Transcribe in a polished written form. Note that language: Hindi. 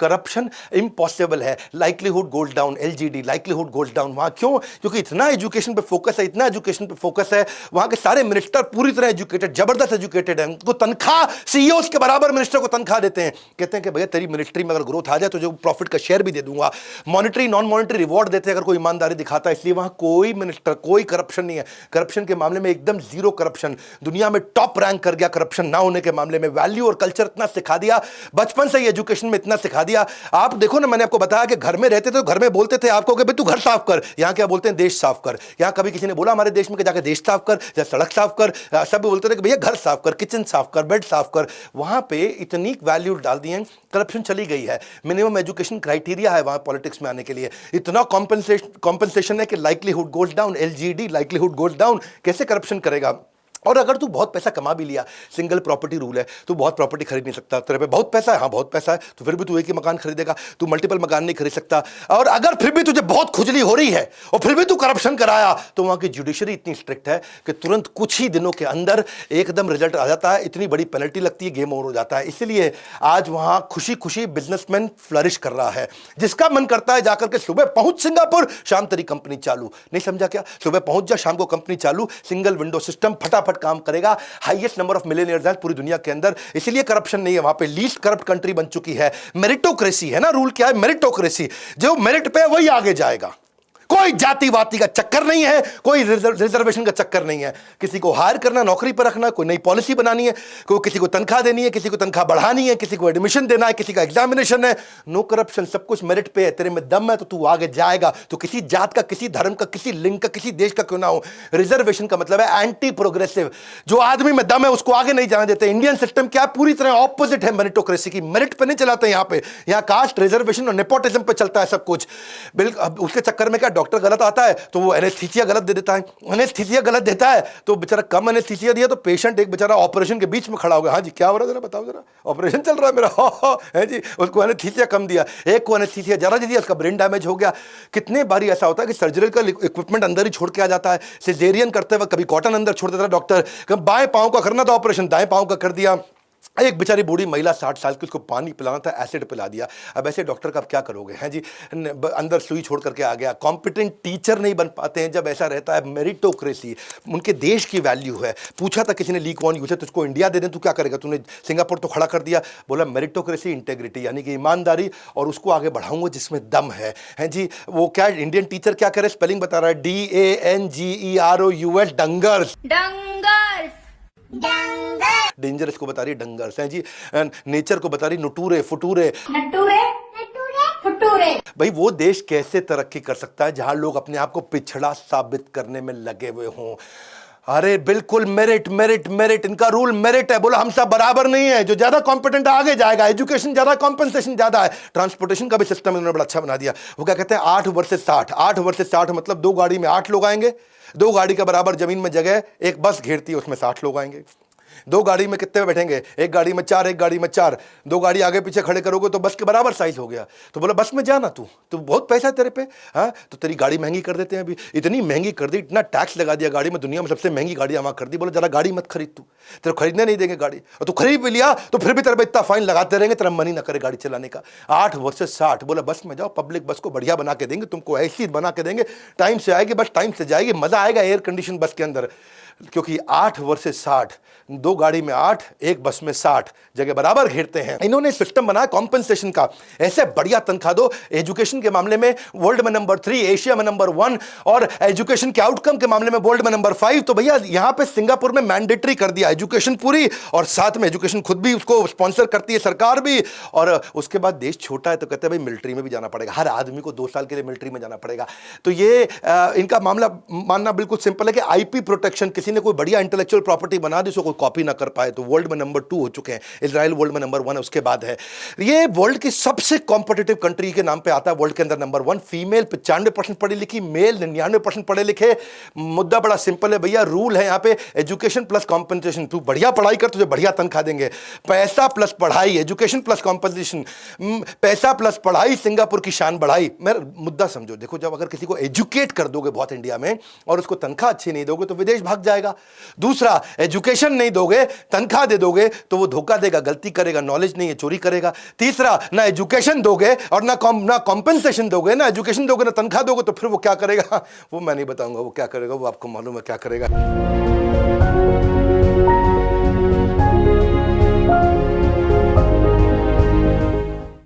करप्शन इम्पॉसिबल है, likelihood gold down, LGD likelihood gold down. वहां क्यों? क्योंकि इतना एजुकेशन पे फोकस है, इतना एजुकेशन पे फोकस है। वहां के सारे मिनिस्टर पूरी तरह एजुकेटेड, जबरदस्त एजुकेटेड हैं। उनको तनख्वाह सीईओ के बराबर मिनिस्टर को तनख्वाह देते हैं। कहते हैं कि भैया तेरी मिनिस्ट्री में अगर ग्रोथ आ जाए तो जो प्रॉफिट का शेयर भी दे दूंगा। मॉनिटरी नॉन मॉनिटरी रिवॉर्ड देते हैं अगर कोई ईमानदारी दिखाता है। इसलिए वहां कोई मिनिस्टर, कोई करप्शन नहीं है। करप्शन के मामले में एकदम जीरो करप्शन, दुनिया में टॉप रैंक कर गया करप्शन ना होने के मामले में। वैल्यू और कल्चर इतना सिखा दिया, बचपन से ही एजुकेशन में इतना सिखा दिया। आप देखो ना, मैंने आपको बताया कि घर में रहते थे तो घर में बोलते थे आपको कि भाई तू घर साफ कर। यहां क्या बोलते हैं? देश साफ कर। यहां कभी किसी ने बोला हमारे देश में कि जाके देश साफ कर या सड़क साफ कर? सब बोलते थे कि भैया घर साफ कर, किचन साफ कर, बेड साफ कर। वहां पे इतनी वैल्यू डाल दी है, करप्शन चली गई है। मिनिमम एजुकेशन क्राइटेरिया है वहां पॉलिटिक्स में आने के लिए। इतना कॉम्पनसेशन है कि likelihood goals down, LGD likelihood goals down. कैसे करप्शन करेगा? और अगर तू बहुत पैसा कमा भी लिया, सिंगल प्रॉपर्टी रूल है, तू बहुत प्रॉपर्टी खरीद नहीं सकता। तेरे पे बहुत पैसा है, हाँ बहुत पैसा है, तो फिर भी तू एक ही मकान खरीदेगा, तू मल्टीपल मकान नहीं खरीद सकता। और अगर फिर भी तुझे बहुत खुजली हो रही है और फिर भी तू करप्शन कराया, तो वहां की जुडिशरी इतनी स्ट्रिक्ट है कि तुरंत कुछ ही दिनों के अंदर एकदम रिजल्ट आ जाता है। इतनी बड़ी पेनल्टी लगती है, गेम ओवर हो जाता है। इसलिए आज वहां खुशी खुशी बिजनेसमैन फ्लरिश कर रहा है। जिसका मन करता है जाकर के सुबह पहुंच सिंगापुर, शाम तेरी कंपनी चालू। नहीं समझा क्या? सुबह पहुंच जा, शाम को कंपनी चालू, सिंगल विंडो सिस्टम, फटाफट काम करेगा। हाईएस्ट नंबर ऑफ मिलियनियर्स हैं पूरी दुनिया के अंदर, इसलिए करप्शन नहीं है वहां पे। लीस्ट करप्ट कंट्री बन चुकी है। मेरिटोक्रेसी है ना, रूल क्या है? मेरिटोक्रेसी। जो मेरिट पे है वही आगे जाएगा। कोई जाति वाति का चक्कर नहीं है, कोई रिजर्वेशन का चक्कर नहीं है। किसी को हायर करना, नौकरी पर रखना, कोई नई पॉलिसी बनानी है, कोई किसी को तनख्वाह देनी है, किसी को तनख्वाह बढ़ानी है, किसी को एडमिशन देना है, किसी का एग्जामिनेशन है। नो करप्शन, सब कुछ मेरिट पे है। तेरे में दम है तो तू आगे जाएगा। तो किसी जात का, किसी धर्म का, किसी लिंग का, किसी देश का क्यों ना हो। रिजर्वेशन का मतलब है एंटी प्रोग्रेसिव। जो आदमी में दम है उसको आगे नहीं जाने देते। इंडियन सिस्टम क्या पूरी तरह ऑपोजिट है मेरिटोक्रेसी की। मेरिट पे नहीं चलाते यहाँ पे। यहाँ कास्ट, रिजर्वेशन और नेपोटिज्म पे चलता है सब कुछ। बिल्कुल उसके चक्कर में क्या डॉक्टर गलत आता है तो वो एनेस्थीसिया गलत दे देता है। एनेस्थीसिया गलत देता है तो बेचारा कम एनेस्थीसिया दिया तो पेशेंट एक बेचारा ऑपरेशन के बीच में खड़ा हो गया। हाँ जी क्या हो रहा है जरा बताओ, जरा ऑपरेशन चल रहा है मेरा, है जी। उसको एनेस्थीसिया कम दिया, एक को एनेस्थीसिया ज्यादा दे दिया, उसका ब्रेन डैमेज हो गया। कितने बारी ऐसा होता है कि सर्जिकल इक्विपमेंट अंदर ही छोड़ के आ जाता है। सिजेरियन करते वक्त कभी कॉटन अंदर छोड़ देता है डॉक्टर। बाएं पांव का करना था ऑपरेशन, दाएं पांव का कर दिया। एक बेचारी बूढ़ी महिला 60 साल की, उसको पानी पिलाना था, एसिड पिला दिया। अब ऐसे डॉक्टर का आप क्या करोगे? हैं जी, अंदर सुई छोड़ करके आ गया। कॉम्पिटेंट टीचर नहीं बन पाते हैं जब ऐसा रहता है। मेरिटोक्रेसी उनके देश की वैल्यू है। पूछा था किसी ने ली कौन यूज है, तुझको इंडिया दे दें तू क्या करेगा? तूने सिंगापुर तो खड़ा कर दिया। बोला मेरिटोक्रेसी, इंटेग्रिटी यानी कि ईमानदारी, और उसको आगे बढ़ाऊंगा जिसमें दम है। हैं जी, वो क्या इंडियन टीचर क्या करे? स्पेलिंग बता रहा है, DANGEROUS, डंगर्स। डेंजरस को बता रही है डंगर्स, हैं जी। नेचर को बता रही नुटूरे, फुटूरे। भाई वो देश कैसे तरक्की कर सकता है जहां लोग अपने आप को पिछड़ा साबित करने में लगे हुए हों? अरे बिल्कुल मेरिट मेरिट मेरिट, इनका रूल मेरिट है। बोला हम सब बराबर नहीं है, जो ज्यादा कॉम्पिटेंट आगे जाएगा। एजुकेशन ज्यादा, कॉम्पनसेशन ज्यादा है। ट्रांसपोर्टेशन का भी सिस्टम इन्होंने बड़ा अच्छा बना दिया। वो क्या कहते हैं 8 वर्सेस 60। 8 वर्सेस 60 मतलब 2 गाड़ी में 8 लोग आएंगे। 2 गाड़ी का बराबर जमीन में जगह एक बस घेरती है, उसमें 60 लोग आएंगे। 2 गाड़ी में कितने बैठेंगे? एक गाड़ी में 4, एक गाड़ी में 4। 2 गाड़ी आगे पीछे खड़े करोगे तो बस के बराबर साइज हो गया। तो बोला बस में जाना तू बहुत पैसा है तेरे पे, हाँ तो तेरी गाड़ी महंगी कर देते हैं। अभी इतनी महंगी कर दी, इतना टैक्स लगा दिया गाड़ी में, दुनिया में सबसे महंगी गाड़ियां वहां कर दी। बोला जरा गाड़ी मत खरीद, तू तेरे खरीदने नहीं देंगे गाड़ी। और तू खरीद भी लिया तो फिर भी तेरे पे इतना फाइन लगाते रहेंगे, तेरा मन ही ना करे गाड़ी चलाने का। 8 वर्सेस 60। बोला बस में जाओ, पब्लिक बस को बढ़िया बना के देंगे, तुमको ऐसी बना के देंगे, टाइम से आएगी बस, टाइम से जाएगी, मजा आएगा एयर कंडीशन बस के अंदर। क्योंकि 8 वर्सेस 60, 2 गाड़ी में 8, एक बस में 60, जगह बराबर घेरते हैं। इन्होंने सिस्टम बनाया कॉम्पनसेशन का। ऐसे बढ़िया तनख्वाह दो। एजुकेशन के मामले में वर्ल्ड में नंबर 3, एशिया में नंबर 1, और एजुकेशन के आउटकम के मामले में वर्ल्ड में नंबर 5। तो भैया यहां पे सिंगापुर में मैंडेटरी कर दिया एजुकेशन पूरी, और साथ में एजुकेशन खुद भी उसको स्पॉन्सर करती है सरकार भी। और उसके बाद देश छोटा है तो कहते हैं भाई मिलिट्री में भी जाना पड़ेगा, हर आदमी को 2 साल के लिए मिलिट्री में जाना पड़ेगा। तो ये इनका मामला मानना बिल्कुल सिंपल है कि आईपी प्रोटेक्शन, किसी ने कोई बढ़िया इंटेलेक्चुअल प्रॉपर्टी बना दी, उसको कोई कॉपी ना कर पाए। तो वर्ल्ड में नंबर 2 हो चुके हैं। इजराइल वर्ल्ड में नंबर 1 है, उसके बाद है ये वर्ल्ड की सबसे कॉम्पिटिटिव कंट्री के नाम पे आता है। वर्ल्ड के अंदर नंबर 1। फीमेल 95% पढ़ी लिखी, मेल 99% पढ़े लिखे। मुद्दा बड़ा सिंपल है भैया, रूल है यहाँ पे एजुकेशन प्लस कॉम्पनसेशन। तू बढ़िया पढ़ाई कर, तुझे बढ़िया तनख्वाह देंगे। पैसा प्लस पढ़ाई, एजुकेशन प्लस कॉम्पनसेशन, पैसा प्लस पढ़ाई, सिंगापुर की शान बढ़ाई। मेरा मुद्दा समझो, देखो जब अगर किसी को एजुकेट कर दोगे बहुत इंडिया में और उसको तनख्वाह अच्छी नहीं दोगे तो विदेश भाग जाएगा। दूसरा, एजुकेशन नहीं दोगे, तनख्वाह दे दोगे, तो वो धोखा देगा, गलती करेगा, नॉलेज नहीं है, चोरी करेगा। तीसरा, ना एजुकेशन दोगे और ना कॉम्पेंसेशन दोगे, ना एजुकेशन दोगे ना तनख्वाह दोगे, तो फिर वो क्या करेगा वो मैं नहीं बताऊंगा, वो क्या करेगा वो आपको मालूम है क्या करेगा।